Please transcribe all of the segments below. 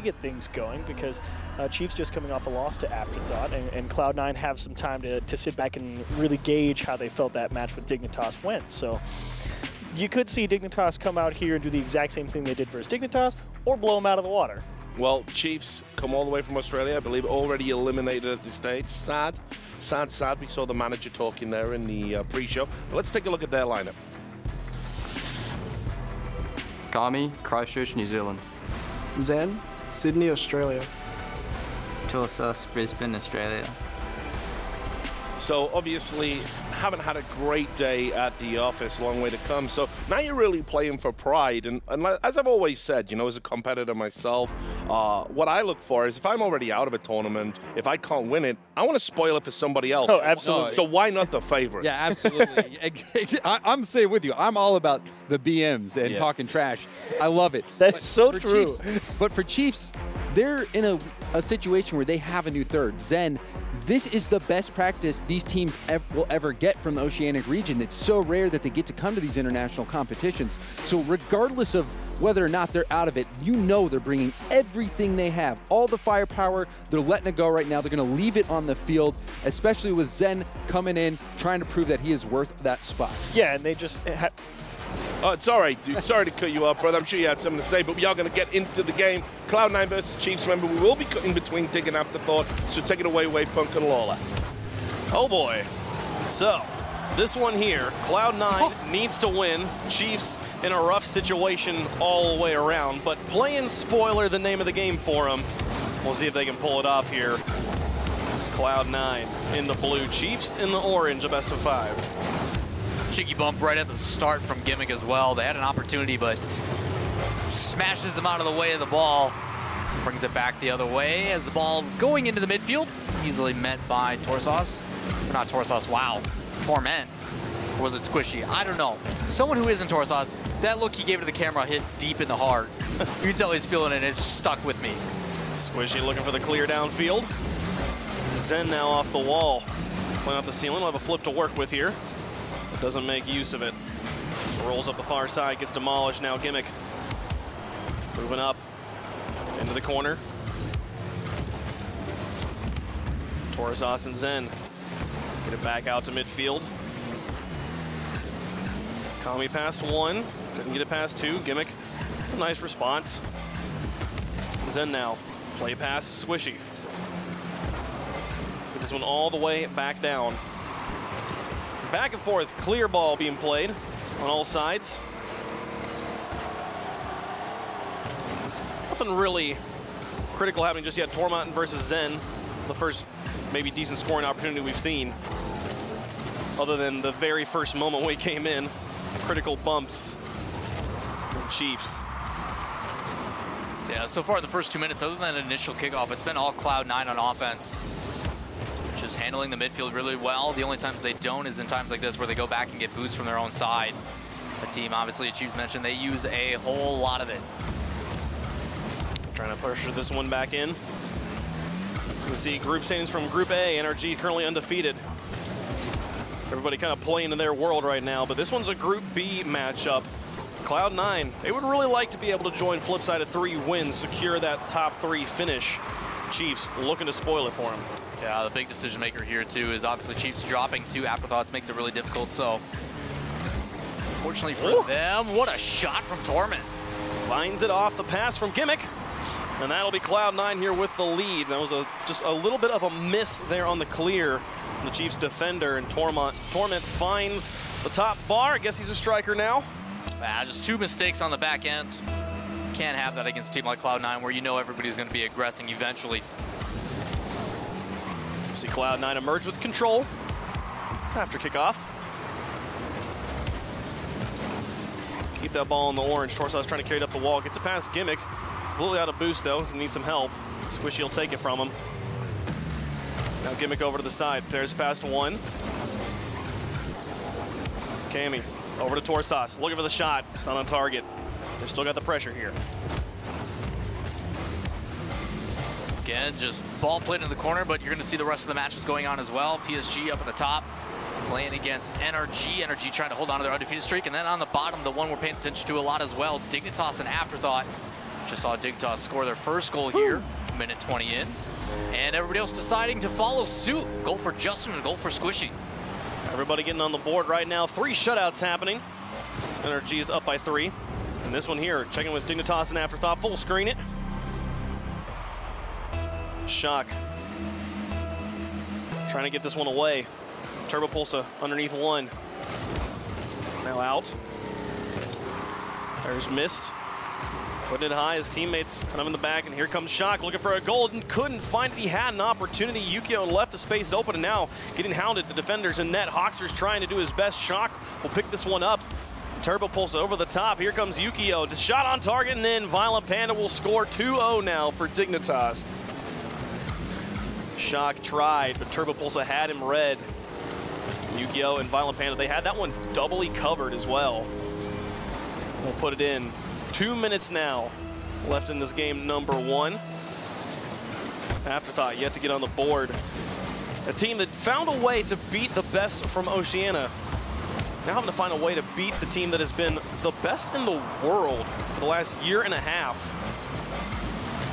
get things going because Chiefs just coming off a loss to Afterthought, and Cloud9 have some time to sit back and really gauge how they felt that match with Dignitas went. So you could see Dignitas come out here and do the exact same thing they did versus Dignitas, or blow them out of the water. Well, Chiefs come all the way from Australia, I believe, already eliminated at this stage. Sad. We saw the manager talking there in the pre-show. But let's take a look at their lineup. Kami, Christchurch, New Zealand. Zen, Sydney, Australia. Torsas, Brisbane, Australia. So obviously haven't had a great day at the office, long way to come. So now you're really playing for pride. And as I've always said, you know, as a competitor myself, what I look for is if I'm already out of a tournament, if I can't win it, I want to spoil it for somebody else. Oh, absolutely. So why not the favorites? Yeah, absolutely. I'm saying with you, I'm all about the BMs and talking trash. I love it. That's so true. But for Chiefs, they're in a situation where they have a new third. Zen, this is the best practice these teams will ever get from the Oceanic region. It's so rare that they get to come to these international competitions. So regardless of whether or not they're out of it, you know they're bringing everything they have, all the firepower. They're letting it go right now. They're going to leave it on the field, especially with Zen coming in, trying to prove that he is worth that spot. Yeah, and they just... Oh, it's all right, dude. Sorry to cut you off, brother. I'm sure you had something to say, but we are going to get into the game. Cloud9 versus Chiefs. Remember, we will be cutting between Dig and Afterthought, so take it away, Wave Punk and Lawler. Oh, boy. So, this one here, Cloud9 needs to win. Chiefs in a rough situation all the way around, but playing spoiler, the name of the game for them. We'll see if they can pull it off here. It's Cloud9 in the blue, Chiefs in the orange, a best of 5. Cheeky bump right at the start from Gimmick as well. They had an opportunity, but smashes them out of the way of the ball. Brings it back the other way as the ball going into the midfield. Easily met by Torsas. Or not Torsas, wow. Torment. Or was it Squishy? I don't know. Someone who isn't Torsas, that look he gave to the camera hit deep in the heart. You can tell he's feeling it, and it's stuck with me. Squishy looking for the clear downfield. Zen now off the wall. Playing off the ceiling. We'll have a flip to work with here. Doesn't make use of it. Rolls up the far side, gets demolished. Now Gimmick moving up into the corner. Torsas and Zen get it back out to midfield. Kami past 1, couldn't get it past 2. Gimmick, a nice response. Zen now, play past Squishy. Let's get this one all the way back down. Back and forth, clear ball being played on all sides. Nothing really critical happening just yet. Torment versus Zen, the first maybe decent scoring opportunity we've seen. Other than the very first moment when he came in, critical bumps with Chiefs. Yeah, so far in the first 2 minutes, other than an initial kickoff, it's been all Cloud9 on offense. Just handling the midfield really well. The only times they don't is in times like this where they go back and get boosts from their own side. The team, obviously, Chiefs mentioned, they use a whole lot of it. Trying to pressure this one back in. So we see group standings from Group A. NRG currently undefeated. Everybody kind of playing in their world right now, but this one's a Group B matchup. Cloud9, they would really like to be able to join Flipside at 3 wins, secure that top 3 finish. Chiefs looking to spoil it for them. Yeah, the big decision maker here too is obviously Chiefs dropping 2 Afterthoughts makes it really difficult. So, fortunately for them, what a shot from Torment. Finds it off the pass from Gimmick, and that'll be Cloud9 here with the lead. That was just a little bit of a miss there on the clear from the Chiefs defender, and Torment finds the top bar. I guess he's a striker now. Just 2 mistakes on the back end. Can't have that against a team like Cloud9 where you know everybody's going to be aggressing eventually. See Cloud9 emerge with control after kickoff. Keep that ball in the orange. Torsas trying to carry it up the wall. Gets it past Gimmick. Completely out of boost though, so needs some help. Squishy will take it from him. Now Gimmick over to the side. Pairs past 1. Kami over to Torsas. Looking for the shot. It's not on target. They've still got the pressure here. Again, just ball played in the corner, but you're going to see the rest of the matches going on as well. PSG up at the top, playing against NRG. NRG trying to hold on to their undefeated streak. And then on the bottom, the one we're paying attention to a lot as well, Dignitas and Afterthought Just saw Dignitas score their first goal here, minute 20 in. And everybody else deciding to follow suit. Goal for Justin and a goal for Squishy. Everybody getting on the board right now. 3 shutouts happening. Energy is up by 3. And this one here, checking with Dignitas and Afterthought. Full screen it. Shock. Trying to get this one away. Turbo Pulsa underneath 1. Now out. There's Mist. Putting it high, his teammates kind of in the back, and here comes Shock looking for a goal and couldn't find it. He had an opportunity. Yukio left the space open and now getting hounded. The defenders in net. Hoxer's trying to do his best. Shock will pick this one up. Turbo Pulse over the top. Here comes Yukio. The shot on target, and then Violent Panda will score 2-0 now for Dignitas. Shock tried, but Turbo Pulse had him red. Yukio and Violent Panda, they had that one doubly covered as well. We'll put it in. 2 minutes now left in this game number 1. Afterthought yet to get on the board. A team that found a way to beat the best from Oceania. Now having to find a way to beat the team that has been the best in the world for the last year and a half.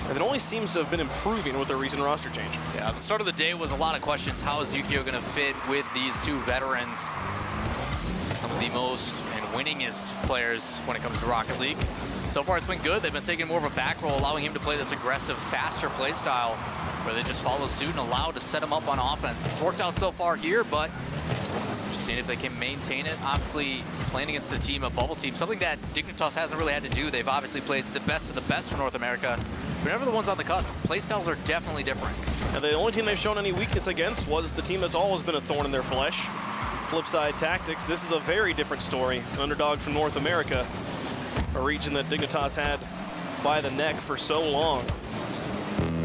And it only seems to have been improving with their recent roster change. Yeah, the start of the day was a lot of questions. How is Yukio going to fit with these 2 veterans? Some of the most and winningest players when it comes to Rocket League. So far it's been good. They've been taking more of a back roll, allowing him to play this aggressive, faster play style where they just follow suit and allow to set him up on offense. It's worked out so far here, but just seeing if they can maintain it. Obviously playing against a team, a bubble team, something that Dignitas hasn't really had to do. They've obviously played the best of the best for North America. Whenever the ones on the cusp, play styles are definitely different. And the only team they've shown any weakness against was the team that's always been a thorn in their flesh. Flipside Tactics. This is a very different story. An underdog from North America, a region that Dignitas had by the neck for so long.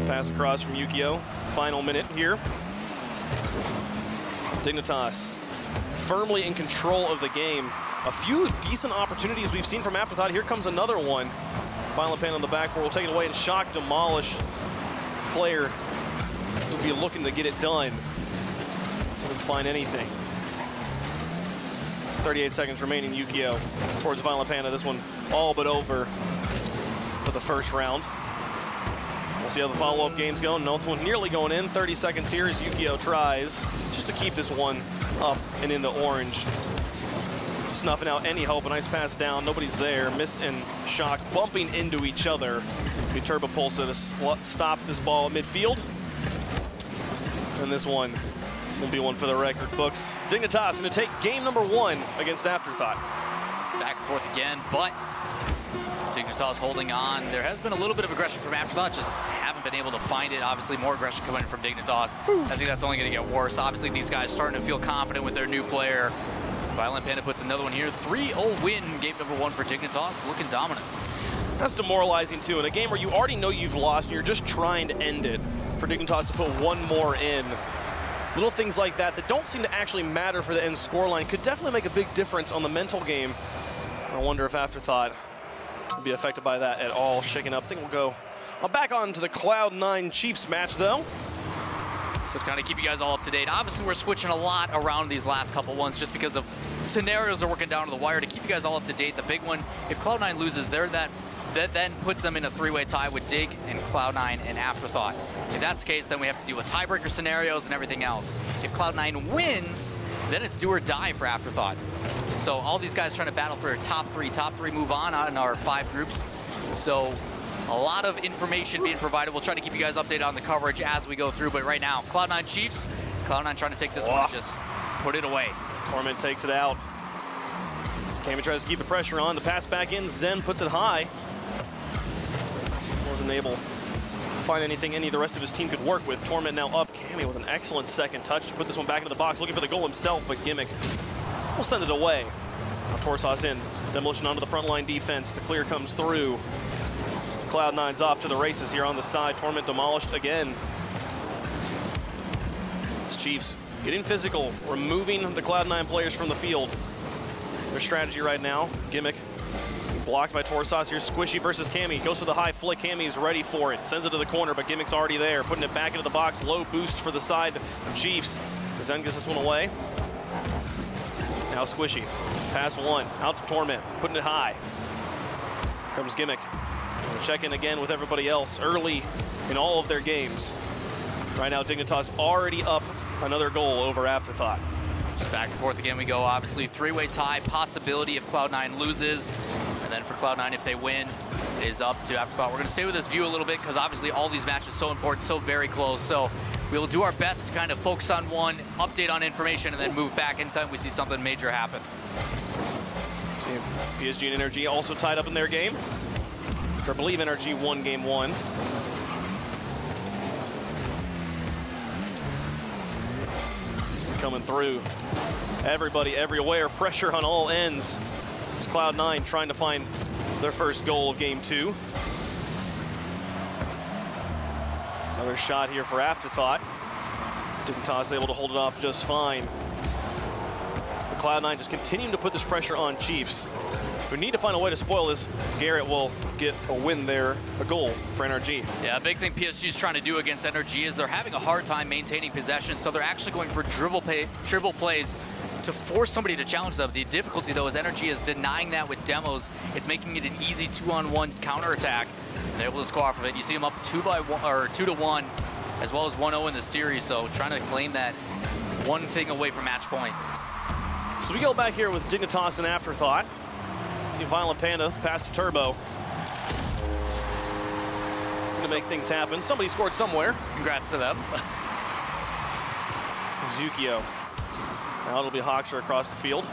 Pass across from Yukio. Final minute here. Dignitas firmly in control of the game. A few decent opportunities we've seen from Afterthought. Here comes another one. Violent Panda on the back where we'll take it away and Shock demolish player who'll be looking to get it done. Doesn't find anything. 38 seconds remaining. Yukio towards Violent Panda. This one all but over for the first round. We'll see how the follow-up game's going. No one nearly going in. 30 seconds here as Yukio tries just to keep this one up and in the orange. Snuffing out any hope. A nice pass down. Nobody's there. Mist and Shock bumping into each other. The Turbo Pulsa to stop this ball at midfield. And this one will be one for the record books. Dignitas going to take game number 1 against Afterthought. Back and forth again, but Dignitas holding on. There has been a little bit of aggression from Afterthought, just haven't been able to find it. Obviously, more aggression coming in from Dignitas. I think that's only going to get worse. Obviously, these guys starting to feel confident with their new player. Violent Panda puts another one here. 3-0 win, game number 1 for Dignitas, looking dominant. That's demoralizing, too. In a game where you already know you've lost and you're just trying to end it, for Dignitas to put one more in. Little things like that that don't seem to actually matter for the end scoreline could definitely make a big difference on the mental game. I wonder if Afterthought will be affected by that at all, shaken up. I think we'll go back on to the Cloud9 Chiefs match, though. So to kind of keep you guys all up to date, obviously we're switching a lot around these last couple ones just because of scenarios are working down to the wire. To keep you guys all up to date, the big one, if Cloud9 loses, that then puts them in a 3-way tie with Dig and Cloud9 and Afterthought. If that's the case, then we have to deal with tiebreaker scenarios and everything else. If Cloud9 wins, then it's do or die for Afterthought. So all these guys trying to battle for top three move on in our 5 groups. So a lot of information being provided. We'll try to keep you guys updated on the coverage as we go through, but right now, Cloud9 Chiefs, Cloud9 trying to take this one, just put it away. Torment takes it out. Kami tries to keep the pressure on. The pass back in. Zen puts it high. Wasn't able to find anything any of the rest of his team could work with. Torment now up. Kami with an excellent second touch to put this one back into the box, looking for the goal himself, but Gimmick will send it away. Now Torsas in. Demolition onto the front line defense. The clear comes through. Cloud9's off to the races here on the side. Torment demolished again. It's Chiefs getting physical, removing the Cloud9 players from the field. Their strategy right now, Gimmick blocked by Torsas. Here's Squishy versus Kami. Goes for the high flick. Kami's ready for it. Sends it to the corner, but Gimmick's already there. Putting it back into the box. Low boost for the side of Chiefs. Zen gets this one away. Now Squishy. Pass one. Out to Torment. Putting it high. Comes Gimmick. We'll check in again with everybody else early in all of their games. Right now, Dignitas already up another goal over Afterthought. Just back and forth again we go. Obviously, three-way tie possibility if Cloud9 loses. And then for Cloud9, if they win, it is up to Afterthought. We're going to stay with this view a little bit because obviously all these matches so important, so very close. So we will do our best to kind of focus on one, update on information, and then move back anytime we see something major happen. PSG and NRG also tied up in their game. I believe NRG won game 1. Coming through. Everybody everywhere. Pressure on all ends. It's Cloud9 trying to find their first goal of game 2. Another shot here for Afterthought. Dignitas able to hold it off just fine. But Cloud9 just continuing to put this pressure on Chiefs. We need to find a way to spoil this. Garrett will get a win there, a goal for NRG. Yeah, a big thing PSG is trying to do against NRG is they're having a hard time maintaining possession, so they're actually going for dribble plays to force somebody to challenge them. The difficulty, though, is NRG is denying that with demos. It's making it an easy 2-on-1 counterattack. They're able to score off of it. You see them up 2-1, as well as 1-0 in the series, so trying to claim that one thing away from match point. So we go back here with Dignitas and Afterthought. See Violent Panda pass to Turbo. To make things happen. Somebody scored somewhere. Congrats to them. Zukio. Now it'll be Hawkster across the field.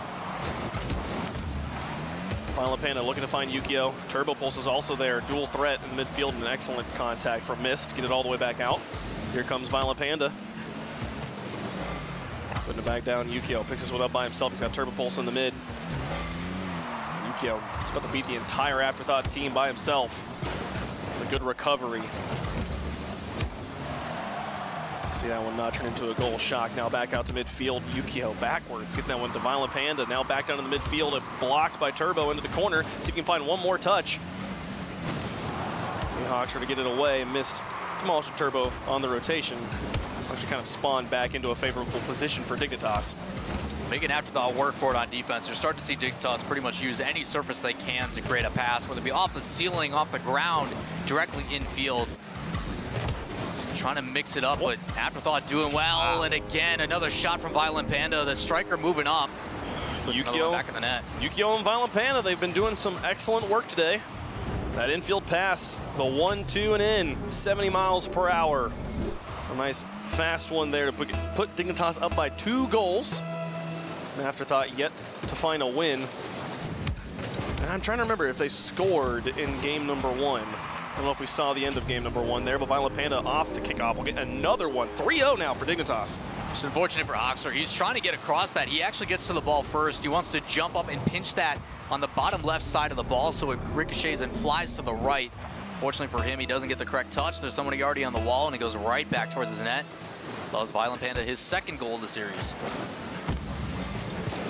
Violent Panda looking to find Yukio. Turbo Pulse is also there. Dual threat in the midfield and an excellent contact from Mist. Get it all the way back out. Here comes Violent Panda. Putting it back down. Yukio picks this one up by himself. He's got Turbo Pulse in the mid. Yukio is about to beat the entire Afterthought team by himself. A good recovery. See that one not turn into a goal. Shock now back out to midfield. Yukio backwards, getting that one to Violent Panda. Now back down in the midfield, blocked by Turbo into the corner. See if he can find one more touch. Hawkster to get it away. Missed Demolition Turbo on the rotation. Actually kind of spawned back into a favorable position for Dignitas. Making Afterthought work for it on defense. You're starting to see Dignitas pretty much use any surface they can to create a pass, whether it be off the ceiling, off the ground, directly infield. Trying to mix it up, but Afterthought doing well. And again, another shot from Violent Panda. The striker moving up. Yukio back in the net. Yukio and Violent Panda, they've been doing some excellent work today. That infield pass, the 1-2 and in, 70 miles per hour. A nice fast one there to put Dignitas up by 2 goals. And Afterthought yet to find a win. And I'm trying to remember if they scored in game number 1. I don't know if we saw the end of game number 1 there, but Violent Panda off the kickoff. We'll get another one. 3-0 now for Dignitas. It's unfortunate for Hawkster. He's trying to get across that. He actually gets to the ball first. He wants to jump up and pinch that on the bottom left side of the ball so it ricochets and flies to the right. Fortunately for him, he doesn't get the correct touch. There's somebody already on the wall, and it goes right back towards his net. Allows Violent Panda his 2nd goal of the series.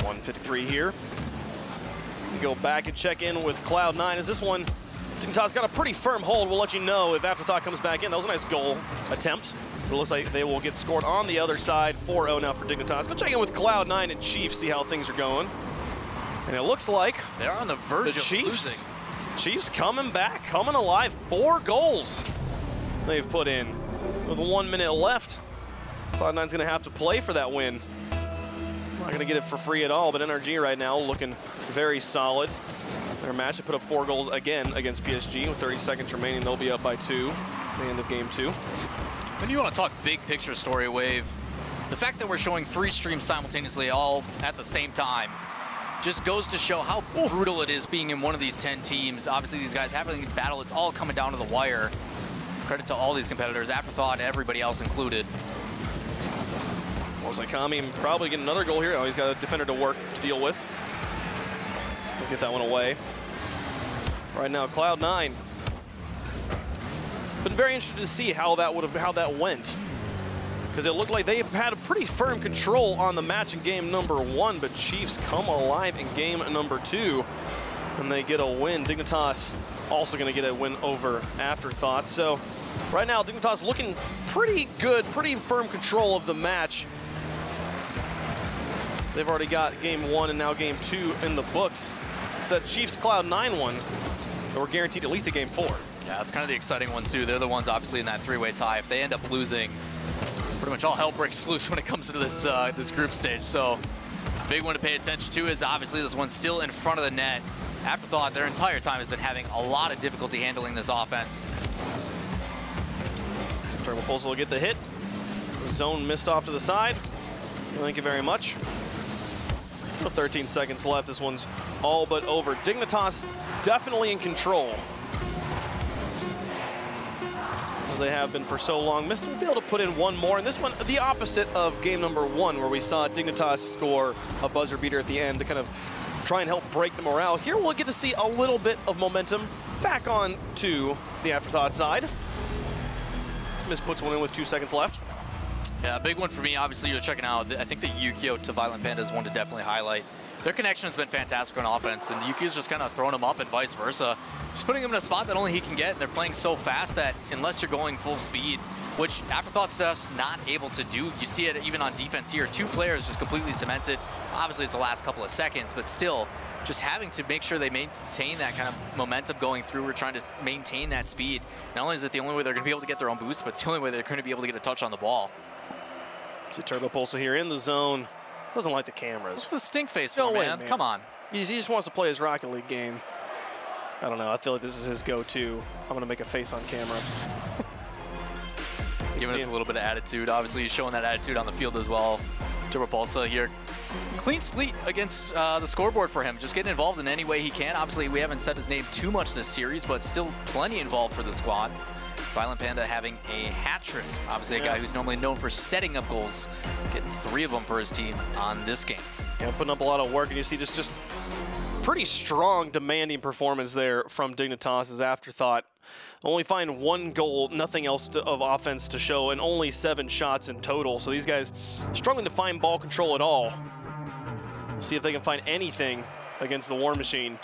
1:53 here. We go back and check in with Cloud9. Is this one, Dignitas got a pretty firm hold. We'll let you know if Afterthought comes back in. That was a nice goal attempt. It looks like they will get scored on the other side. 4-0 now for Dignitas. Go check in with Cloud9 and Chiefs, see how things are going. And it looks like they're on the verge of losing. Chiefs coming back, coming alive. 4 goals they've put in. With 1 minute left, Cloud9's going to have to play for that win. Not going to get it for free at all, but NRG right now looking very solid. Their match, they put up 4 goals again against PSG. With 30 seconds remaining, they'll be up by 2 at the end of game 2. When you want to talk big picture story, Wave, the fact that we're showing 3 streams simultaneously all at the same time just goes to show how brutal it is being in one of these 10 teams. Obviously, these guys having a battle, it's all coming down to the wire. Credit to all these competitors, Afterthought, everybody else included. Well, Sakami probably get another goal here. Oh, he's got a defender to work to deal with. We'll get that one away. Right now, Cloud9. Been very interested to see how that went, because it looked like they had a pretty firm control on the match in game number 1, but Chiefs come alive in game number 2, and they get a win. Dignitas also going to get a win over Afterthought. So right now, Dignitas looking pretty good, pretty firm control of the match. They've already got game 1 and now game 2 in the books. So that Chiefs Cloud9 one, we're guaranteed at least a game 4. Yeah, that's kind of the exciting one, too. They're the ones, obviously, in that three-way tie. If they end up losing, pretty much all hell breaks loose when it comes to this this group stage. So, big one to pay attention to is, obviously, this one's still in front of the net. Afterthought, their entire time, has been having a lot of difficulty handling this offense. Turbo Pulse will get the hit. Zone missed off to the side. Thank you very much. 13 seconds left. This one's all but over. Dignitas definitely in control, as they have been for so long. Missed to be able to put in one more. And this one, the opposite of game number 1, where we saw Dignitas score a buzzer beater at the end to kind of try and help break the morale. Here we'll get to see a little bit of momentum back on to the Afterthought side. Miss puts one in with 2 seconds left. Yeah, a big one for me, obviously, you're checking out. I think the Yukio to Violent Panda is one to definitely highlight. Their connection has been fantastic on offense, and Yukio's just kind of throwing them up and vice versa. Just putting him in a spot that only he can get, and they're playing so fast that unless you're going full speed, which Afterthought's just not able to do. You see it even on defense here. 2 players just completely cemented. Obviously, it's the last couple of seconds, but still, just having to make sure they maintain that kind of momentum going through. We're trying to maintain that speed. Not only is it the only way they're going to be able to get their own boost, but it's the only way they're going to be able to get a touch on the ball. See Turbo Pulse here in the zone. Doesn't like the cameras. What's the stink face for, man? Come on. He just wants to play his Rocket League game. I don't know. I feel like this is his go-to. I'm going to make a face on camera. Giving us a little bit of attitude. Obviously, he's showing that attitude on the field as well. Turbo Pulse here. Clean slate against the scoreboard for him. Just getting involved in any way he can. Obviously, we haven't said his name too much this series, but still plenty involved for the squad. Violent Panda having a hat trick. Obviously, a guy who's normally known for setting up goals, getting 3 of them for his team on this game. Yeah, putting up a lot of work, and you see just pretty strong, demanding performance there from Dignitas' Afterthought. Only find 1 goal, nothing else of offense to show, and only 7 shots in total. So these guys struggling to find ball control at all. See if they can find anything against the War Machine.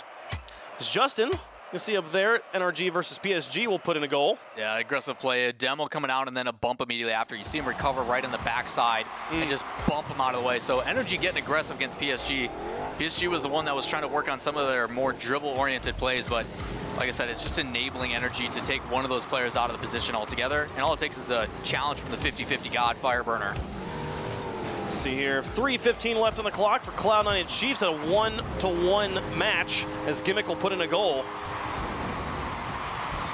It's Justin. You can see up there, NRG versus PSG will put in a goal. Yeah, aggressive play. A demo coming out and then a bump immediately after. You see him recover right in the backside and just bump him out of the way. So NRG getting aggressive against PSG. PSG was the one that was trying to work on some of their more dribble-oriented plays, but like I said, it's just enabling NRG to take one of those players out of the position altogether. And all it takes is a challenge from the 50-50 God, Fireburner. See here, 3:15 left on the clock for Cloud9 and Chiefs, a 1-to-1 match as Gimmick will put in a goal.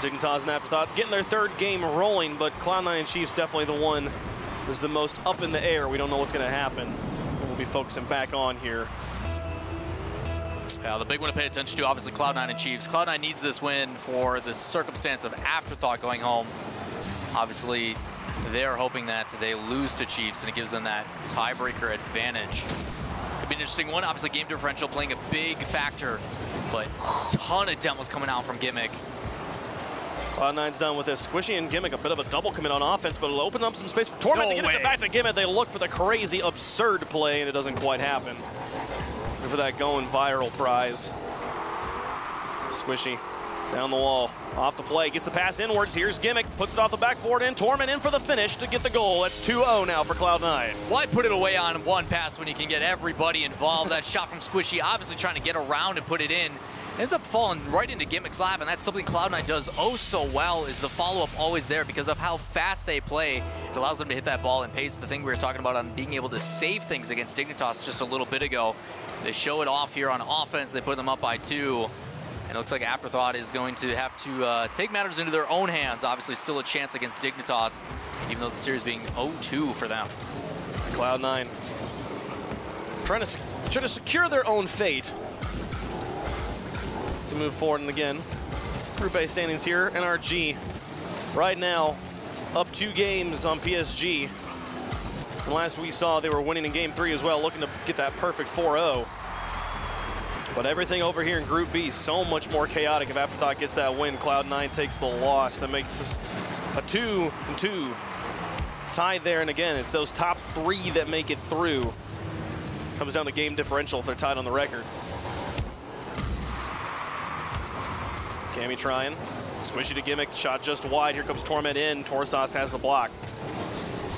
Dignitas and Afterthought getting their 3rd game rolling, but Cloud9 and Chiefs definitely the one is the most up in the air. We don't know what's going to happen. We'll be focusing back on here. Yeah, the big one to pay attention to, obviously, Cloud9 and Chiefs. Cloud9 needs this win for the circumstance of Afterthought going home. Obviously, they're hoping that they lose to Chiefs, and it gives them that tiebreaker advantage. Could be an interesting one. Obviously, game differential playing a big factor, but a ton of demos coming out from Gimmick. Cloud9's done with this. Squishy and Gimmick, a bit of a double commit on offense, but it'll open up some space for Torment to get it back to Gimmick. They look for the crazy, absurd play, and it doesn't quite happen. Look for that going viral prize. Squishy down the wall, off the play, gets the pass inwards. Here's Gimmick, puts it off the backboard in. Torment in for the finish to get the goal. That's 2-0 now for Cloud9. Why put it away on one pass when you can get everybody involved? That shot from Squishy, obviously trying to get around and put it in. Ends up falling right into Gimmick's lap, and that's something Cloud9 does oh so well, is the follow-up always there because of how fast they play. It allows them to hit that ball and pace. The thing we were talking about on being able to save things against Dignitas just a little bit ago. They show it off here on offense. They put them up by 2. And it looks like Afterthought is going to have to take matters into their own hands. Obviously still a chance against Dignitas, even though the series being 0-2 for them. Cloud9 trying to secure their own fate. To move forward, and again, Group A standings here. NRG right now up 2 games on PSG. And last we saw, they were winning in Game 3 as well, looking to get that perfect 4-0. But everything over here in Group B, so much more chaotic. If Afterthought gets that win, Cloud9 takes the loss. That makes us a 2-2 tie there. And again, it's those top 3 that make it through. Comes down to game differential if they're tied on the record. Cammy trying. Squishy to Gimmick. Shot just wide. Here comes Torment in. Torsas has the block.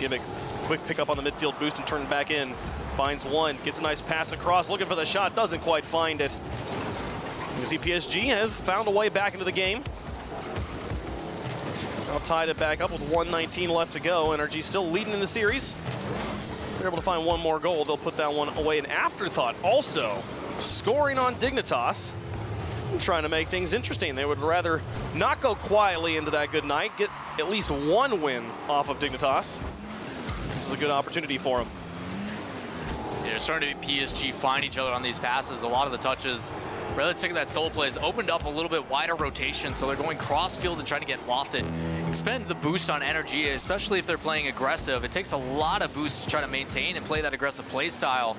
Gimmick, quick pick up on the midfield boost and turn it back in. Finds one. Gets a nice pass across. Looking for the shot. Doesn't quite find it. You can see PSG have found a way back into the game. Now tied it back up with 1:19 left to go. NRG still leading in the series. They're able to find one more goal. They'll put that one away. An Afterthought also scoring on Dignitas, trying to make things interesting. They would rather not go quietly into that good night, get at least one win off of Dignitas. This is a good opportunity for them. Yeah, it's starting to be PSG find each other on these passes. A lot of the touches, rather than taking that solo play, has opened up a little bit wider rotation, so they're going cross field and trying to get lofted. Expend the boost on energy, especially if they're playing aggressive. It takes a lot of boost to try to maintain and play that aggressive play style,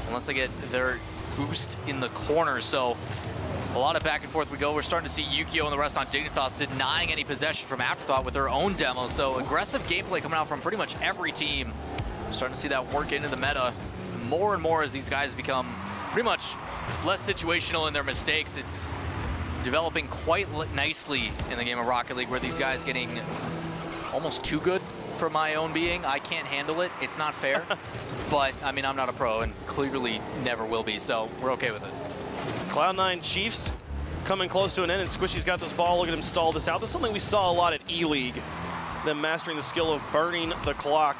unless they get their boost in the corner. So a lot of back and forth we go. We're starting to see Yukio and the rest on Dignitas denying any possession from Afterthought with their own demo. So aggressive gameplay coming out from pretty much every team. We're starting to see that work into the meta more and more as these guys become pretty much less situational in their mistakes. It's developing quite nicely in the game of Rocket League, where these guys getting almost too good for my own being. I can't handle it. It's not fair. But, I mean, I'm not a pro and clearly never will be, so we're okay with it. Cloud9 Chiefs coming close to an end, and Squishy's got this ball. Look at him stall this out. This is something we saw a lot at E-League, them mastering the skill of burning the clock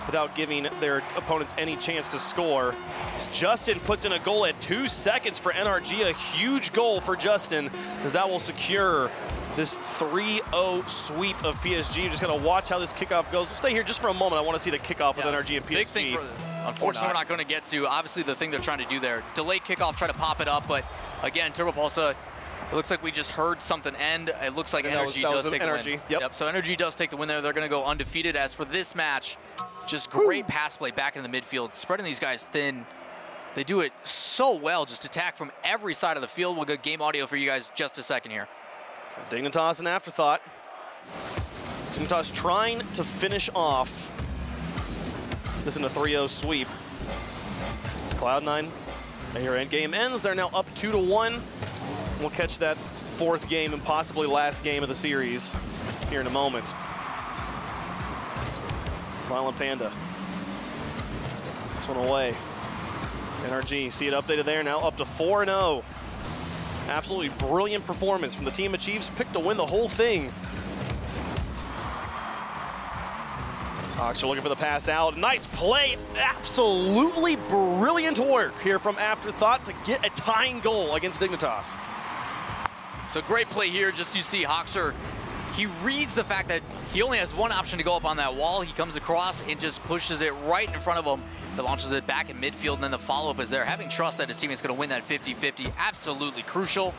without giving their opponents any chance to score. As Justin puts in a goal at 2 seconds for NRG, a huge goal for Justin, as that will secure this 3-0 sweep of PSG. Just gotta watch how this kickoff goes. We'll stay here just for a moment. I want to see the kickoff with NRG and PSG. Big thing unfortunately, we're not going to get to, obviously, the thing they're trying to do there. Delay kickoff, try to pop it up, but again, Turbo Pulsa, it looks like we just heard something end. It looks like NRG does take the win. Yep, so NRG does take the win there. They're going to go undefeated. As for this match, just great pass play back in the midfield, spreading these guys thin. They do it so well, just attack from every side of the field. We'll get game audio for you guys just a second here. Dignitas and Afterthought. Dignitas trying to finish off this in a 3-0 sweep. It's Cloud9. Their end game ends. They're now up 2-1. We'll catch that fourth game and possibly last game of the series here in a moment. Violent Panda. This one away. NRG, see it updated there, now up to 4-0. Absolutely brilliant performance from the team of Chiefs. Picked to win the whole thing. Hawks are looking for the pass out. Nice play. Absolutely brilliant work here from Afterthought to get a tying goal against Dignitas. So great play here. Just you see Hoxer, he reads the fact that he only has one option to go up on that wall. He comes across and just pushes it right in front of him. He launches it back in midfield, and then the follow-up is there. Having trust that his teammate's going to win that 50-50, absolutely crucial.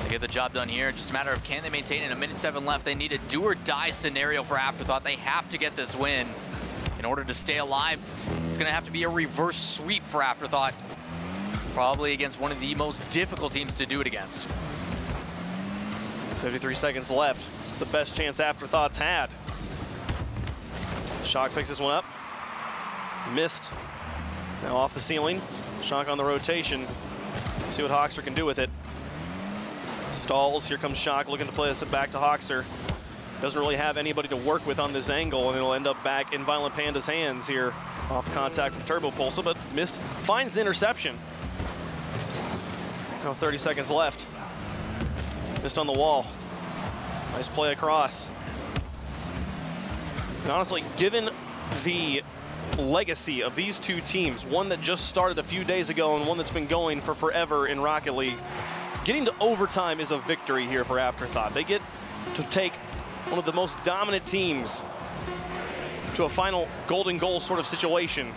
They get the job done here. Just a matter of can they maintain in a minute 7 left. They need a do-or-die scenario for Afterthought. They have to get this win in order to stay alive. It's going to have to be a reverse sweep for Afterthought, probably against one of the most difficult teams to do it against. 53 seconds left. This is the best chance Afterthought's had. Shock picks this one up. Missed. Now off the ceiling. Shock on the rotation. See what Hoxer can do with it. Stalls. Here comes Shock looking to play this back to Hoxer. Doesn't really have anybody to work with on this angle, and it'll end up back in Violent Panda's hands here. Off contact from Turbo Pulsa, but missed. Finds the interception. Now 30 seconds left. Missed on the wall. Nice play across. And honestly, given the legacy of these two teams, one that just started a few days ago and one that's been going for forever in Rocket League, getting to overtime is a victory here for Afterthought. They get to take one of the most dominant teams to a final golden goal sort of situation.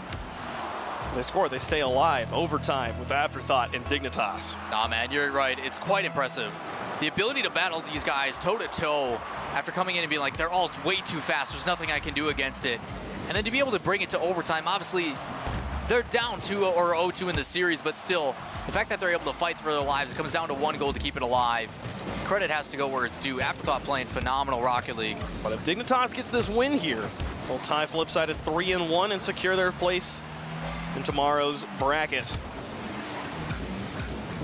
They score, they stay alive. Overtime with Afterthought and Dignitas. Nah, man, you're right. It's quite impressive. The ability to battle these guys toe-to-toe after coming in and being like, they're all way too fast, there's nothing I can do against it. And then to be able to bring it to overtime, obviously, they're down 2 or 0-2 in the series, but still, the fact that they're able to fight for their lives, it comes down to 1 goal to keep it alive. Credit has to go where it's due. Afterthought playing phenomenal Rocket League. But if Dignitas gets this win here, they'll tie Flipside at 3-1 and secure their place in tomorrow's bracket.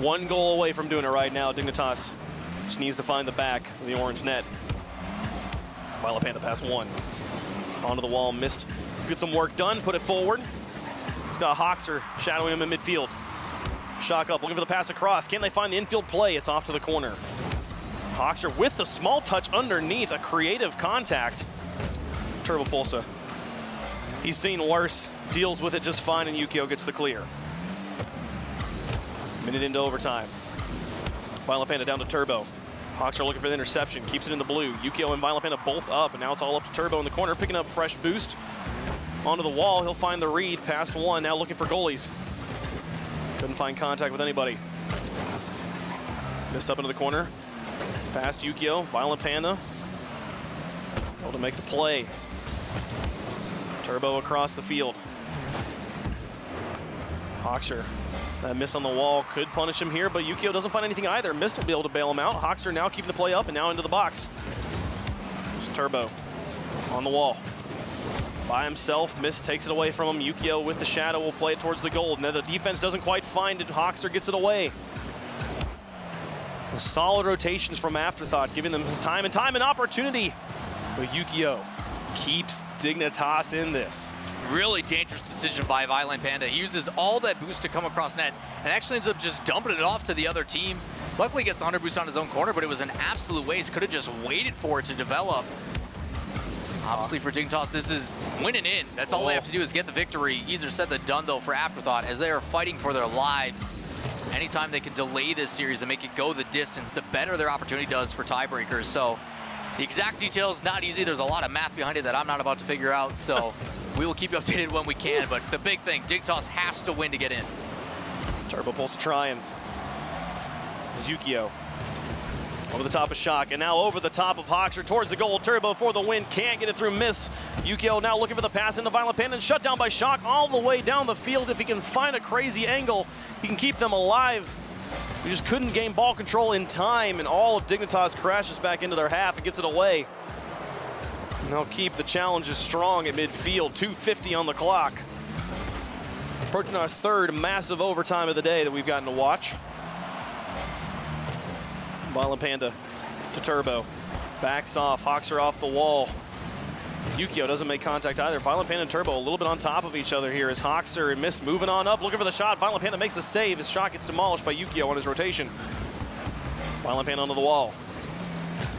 1 goal away from doing it right now. Dignitas just needs to find the back of the orange net. Violent Panda pass 1. Onto the wall, missed. Get some work done, put it forward. He's got Hoxer shadowing him in midfield. Shock up, looking for the pass across. Can they find the infield play? It's off to the corner. Hoxer with the small touch underneath, a creative contact. Turbo Pulsa. He's seen worse, deals with it just fine, and Yukio gets the clear. Minute into overtime. Violent Panda down to Turbo. Hoxer looking for the interception, keeps it in the blue. Yukio and Violent Panda both up, and now it's all up to Turbo in the corner, picking up fresh boost. Onto the wall, he'll find the read, past one, now looking for goalies. Couldn't find contact with anybody. Missed up into the corner. Past Yukio, Violent Panda. Able to make the play. Turbo across the field. Hoxer, that miss on the wall could punish him here, but Yukio doesn't find anything either. Mist will be able to bail him out. Hoxer now keeping the play up and now into the box. There's Turbo on the wall. By himself, Mist takes it away from him. Yukio with the shadow will play it towards the goal. Now the defense doesn't quite find it. Hoxer gets it away. The solid rotations from Afterthought, giving them time and opportunity. But Yukio keeps Dignitas in this. Really dangerous decision by Violent Panda. He uses all that boost to come across net and actually ends up just dumping it off to the other team. Luckily gets the 100 boost on his own corner, but it was an absolute waste. Could have just waited for it to develop. Obviously for Dignitas, this is winning in. That's all they have to do is get the victory. Easier said than done though for Afterthought, as they are fighting for their lives. Anytime they can delay this series and make it go the distance, the better their opportunity does for tiebreakers. So the exact details, not easy. There's a lot of math behind it that I'm not about to figure out. So we will keep you updated when we can. But the big thing, Dignitas has to win to get in. Turbo Pulse trying. Yukio over the top of Shock, and now over the top of Hoxer towards the goal. Turbo for the win, can't get it through, miss. Yukio now looking for the pass into Violent Panda, and shut down by Shock all the way down the field. If he can find a crazy angle, he can keep them alive. We just couldn't gain ball control in time, and all of Dignitas crashes back into their half and gets it away. And they'll keep the challenges strong at midfield, 2:50 on the clock. Approaching our third massive overtime of the day that we've gotten to watch. Violent Panda to Turbo. Backs off, Hoxer off the wall. Yukio doesn't make contact either. Violent Panda and Turbo a little bit on top of each other here as Hoxer and Mist moving on up, looking for the shot. Violent Panda makes the save. His shot gets demolished by Yukio on his rotation. Violent Panda onto the wall.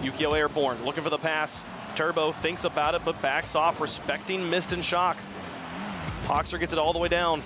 Yukio airborne, looking for the pass. Turbo thinks about it, but backs off, respecting Mist and Shock. Hoxer gets it all the way down.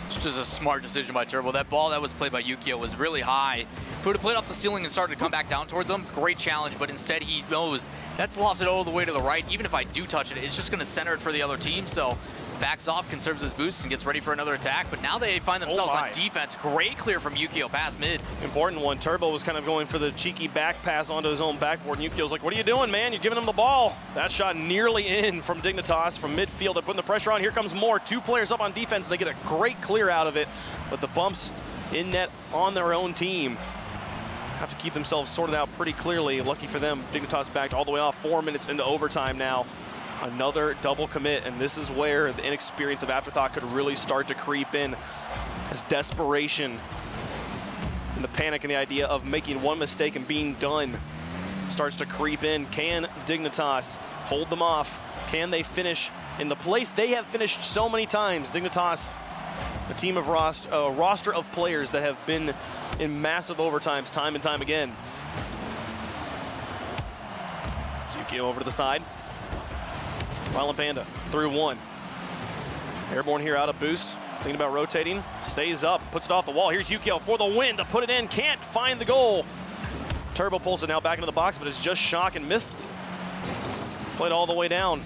It's just a smart decision by Turbo. That ball that was played by Yukio was really high. If he would have played off the ceiling and started to come back down towards him, great challenge, but instead he knows that's lofted all the way to the right. Even if I do touch it, it's just going to center it for the other team. So backs off, conserves his boost, and gets ready for another attack. But now they find themselves on defense. Great clear from Yukio past mid. Important one. Turbo was kind of going for the cheeky back pass onto his own backboard, and Yukio's like, what are you doing, man? You're giving him the ball. That shot nearly in from Dignitas from midfield. They're putting the pressure on. Here comes more. Two players up on defense, and they get a great clear out of it. But the bumps in net on their own team have to keep themselves sorted out pretty clearly. Lucky for them, Dignitas backed all the way off. 4 minutes into overtime now. Another double commit, and this is where the inexperience of Afterthought could really start to creep in, as desperation and the panic and the idea of making one mistake and being done starts to creep in. Can Dignitas hold them off? Can they finish in the place they have finished so many times? Dignitas, a team of roster of players that have been in massive overtimes time and time again. Yukio over to the side. Violent Panda through one. Airborne here out of boost. Thinking about rotating. Stays up, puts it off the wall. Here's Yukio for the win to put it in. Can't find the goal. Turbo pulls it now back into the box, but it's just Shock and missed. Played all the way down.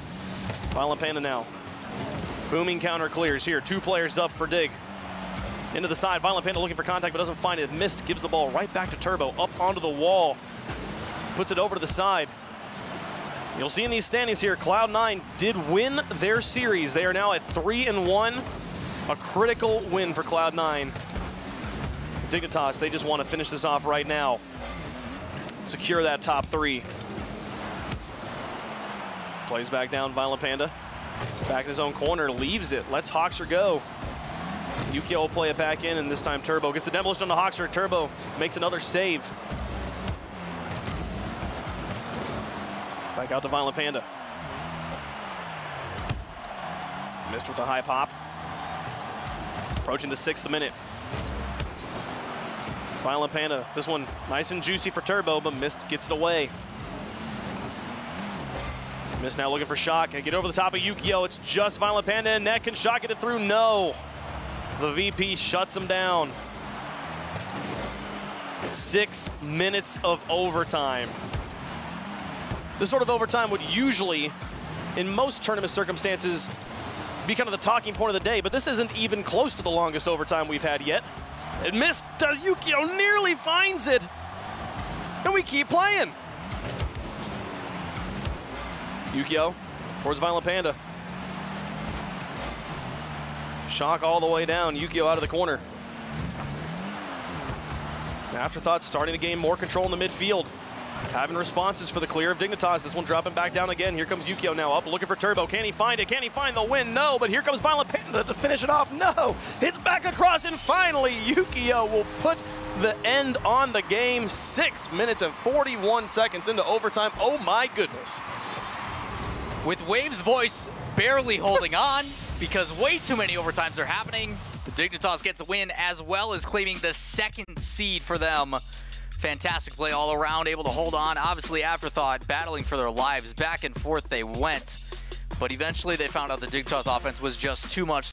Violent Panda now. Booming counter clears here. Two players up for Dig. Into the side. Violent Panda looking for contact, but doesn't find it. Missed. Gives the ball right back to Turbo. Up onto the wall. Puts it over to the side. You'll see in these standings here, Cloud9 did win their series. They are now at 3-1. A critical win for Cloud9. Dignitas, they just want to finish this off right now. Secure that top three. Plays back down, Violent Panda. Back in his own corner, leaves it, lets Hoxer go. Yukio will play it back in, and this time Turbo gets the demolition on the Hoxer. Turbo makes another save. Back out to Violent Panda. Missed with a high pop. Approaching the 6th minute. Violent Panda, this one nice and juicy for Turbo, but Mist gets it away. Mist now looking for Shock. Get over the top of Yukio. It's just Violent Panda and Net. Can Shock get it through? No. The VP shuts him down. 6 minutes of overtime. This sort of overtime would usually, in most tournament circumstances, be kind of the talking point of the day, but this isn't even close to the longest overtime we've had yet. And Mist does, Yukio nearly finds it. And we keep playing. Yukio towards Violent Panda. Shock all the way down, Yukio out of the corner. Afterthought starting to gain more control in the midfield. Having responses for the clear of Dignitas. This one dropping back down again. Here comes Yukio now up, looking for Turbo. Can he find it? Can he find the win? No, but here comes Violent Panda to finish it off. No, it's back across, and finally Yukio will put the end on the game. 6 minutes and 41 seconds into overtime. Oh my goodness. With Wave's voice barely holding on because way too many overtimes are happening, the Dignitas gets a win as well as claiming the 2nd seed for them. Fantastic play all around, able to hold on. Obviously, Afterthought battling for their lives. Back and forth they went. But eventually they found out the Dignitas offense was just too much.